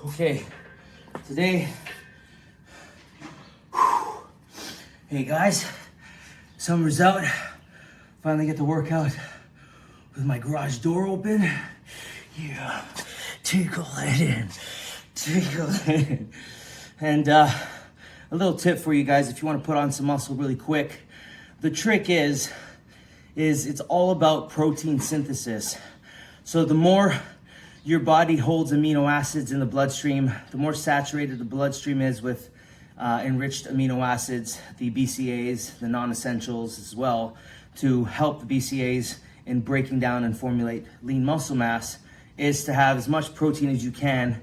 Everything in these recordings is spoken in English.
Okay, today, hey guys, summer's out. Finally get to work out with my garage door open. Yeah, tickle it in, tickle it in. And a little tip for you guys if you want to put on some muscle really quick. The trick is it's all about protein synthesis. So the more your body holds amino acids in the bloodstream, the more saturated the bloodstream is with enriched amino acids, the BCAAs, the non-essentials as well, to help the BCAAs in breaking down and formulate lean muscle mass, is to have as much protein as you can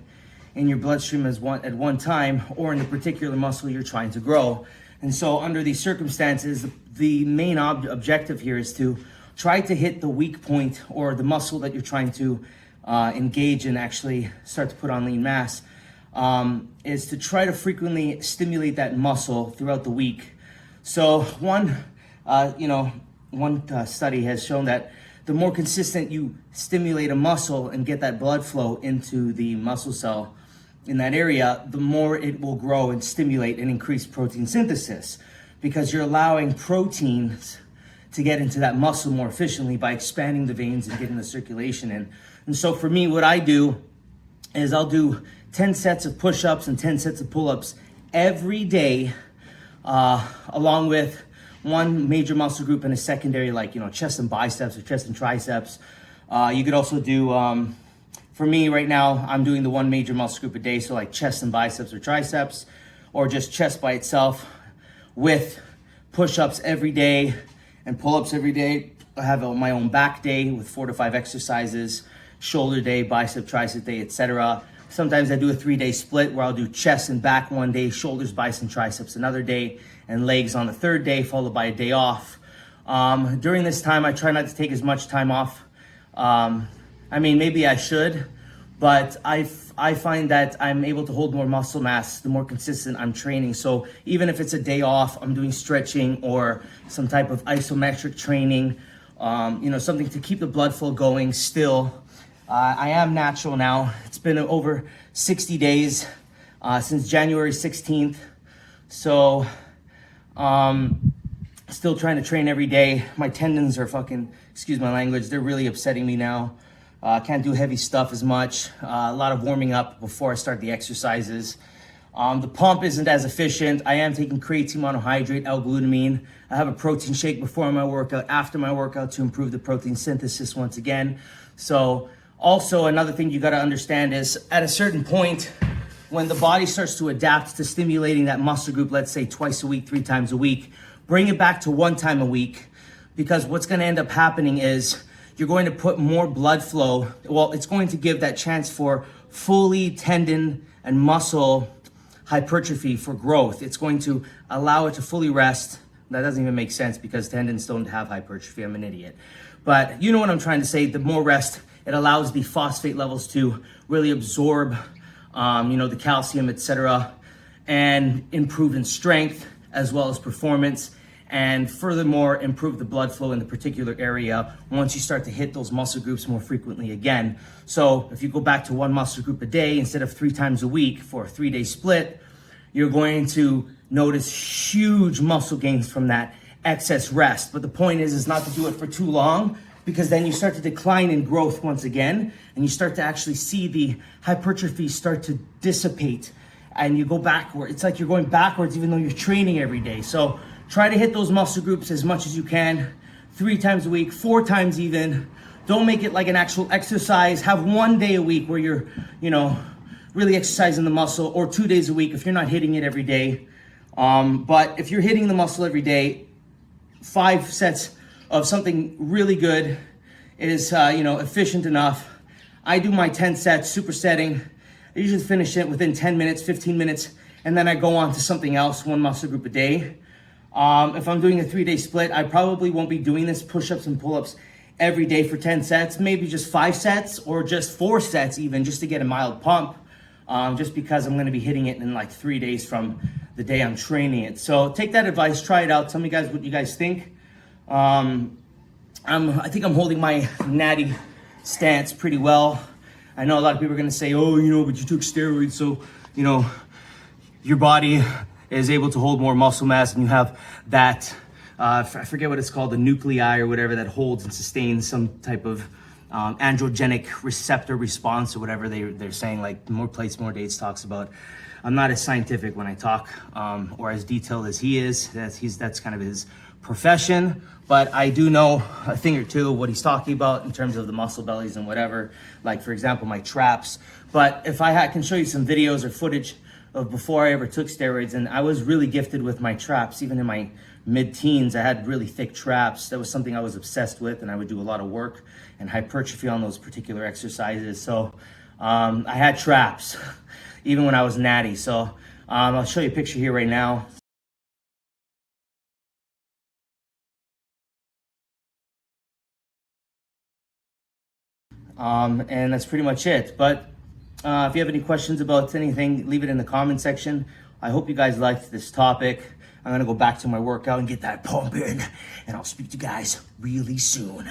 in your bloodstream at one time, or in the particular muscle you're trying to grow. And so under these circumstances, the main objective here is to try to hit the weak point, or the muscle that you're trying to engage and actually start to put on lean mass, is to try to frequently stimulate that muscle throughout the week. So one study has shown that the more consistent you stimulate a muscle and get that blood flow into the muscle cell in that area, the more it will grow and stimulate and increase protein synthesis, because you're allowing proteins to get into that muscle more efficiently by expanding the veins and getting the circulation in. And so for me, what I do is I'll do 10 sets of push-ups and 10 sets of pull-ups every day, along with one major muscle group and a secondary, like, chest and biceps or chest and triceps. You could also do, for me right now, I'm doing the one major muscle group a day, so like chest and biceps or triceps, or just chest by itself, with push-ups every day and pull-ups every day. I have my own back day with 4 to 5 exercises, shoulder day, bicep, tricep day, etc. Sometimes I do a 3-day split where I'll do chest and back one day, shoulders, biceps, and triceps another day, and legs on the 3rd day, followed by a day off. During this time, I try not to take as much time off. Maybe I should, but I find that I'm able to hold more muscle mass the more consistent I'm training. So even if it's a day off, I'm doing stretching or some type of isometric training, something to keep the blood flow going still. I am natural now. It's been over 60 days since January 16th. So still trying to train every day. My tendons are fucking, excuse my language, they're really upsetting me now. Can't do heavy stuff as much. A lot of warming up before I start the exercises. The pump isn't as efficient. I am taking creatine monohydrate, L-glutamine. I have a protein shake before my workout, after my workout, to improve the protein synthesis once again. So also another thing you got to understand is, at a certain point, when the body starts to adapt to stimulating that muscle group, let's say twice a week, 3 times a week, bring it back to 1 time a week, because what's going to end up happening is you're going to put more blood flow. Well, it's going to give that chance for fully tendon and muscle hypertrophy for growth. It's going to allow it to fully rest. That doesn't even make sense because tendons don't have hypertrophy. I'm an idiot. But you know what I'm trying to say. The more rest, it allows the phosphate levels to really absorb, the calcium, etc., and improve in strength as well as performance, and furthermore improve the blood flow in the particular area once you start to hit those muscle groups more frequently again. So if you go back to 1 muscle group a day instead of 3 times a week for a 3-day split, you're going to notice huge muscle gains from that excess rest. But the point is not to do it for too long, because then you start to decline in growth once again, and you start to actually see the hypertrophy start to dissipate, and you go backward. It's like you're going backwards even though you're training every day. So try to hit those muscle groups as much as you can, 3 times a week, 4 times even. Don't make it like an actual exercise. Have 1 day a week where you're, really exercising the muscle, or 2 days a week if you're not hitting it every day. But if you're hitting the muscle every day, 5 sets of something really good is, efficient enough. I do my 10 sets, supersetting. I usually finish it within 10 minutes, 15 minutes, and then I go on to something else, 1 muscle group a day. If I'm doing a 3-day split, I probably won't be doing this push-ups and pull-ups every day for 10 sets, maybe just 5 sets or just 4 sets even, just to get a mild pump, just because I'm going to be hitting it in like 3 days from the day I'm training it. So take that advice, try it out. Tell me guys what you guys think. I think I'm holding my natty stance pretty well. I know a lot of people are gonna say, oh, you know, but you took steroids, so, you know, your body is able to hold more muscle mass, and you have that, I forget what it's called, the nuclei or whatever that holds and sustains some type of androgenic receptor response or whatever they're saying, like More Plates, More Dates talks about. I'm not as scientific when I talk or as detailed as he is. That's kind of his profession, but I do know a thing or two of what he's talking about in terms of the muscle bellies and whatever, like for example, my traps. But if I can show you some videos or footage of before I ever took steroids, and I was really gifted with my traps. Even in my mid-teens, I had really thick traps. That was something I was obsessed with, and I would do a lot of work and hypertrophy on those particular exercises. So I had traps even when I was natty. So I'll show you a picture here right now. And that's pretty much it. But if you have any questions about anything, leave it in the comment section. I hope you guys liked this topic. I'm gonna go back to my workout and get that pump in, and I'll speak to you guys really soon.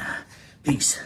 Peace.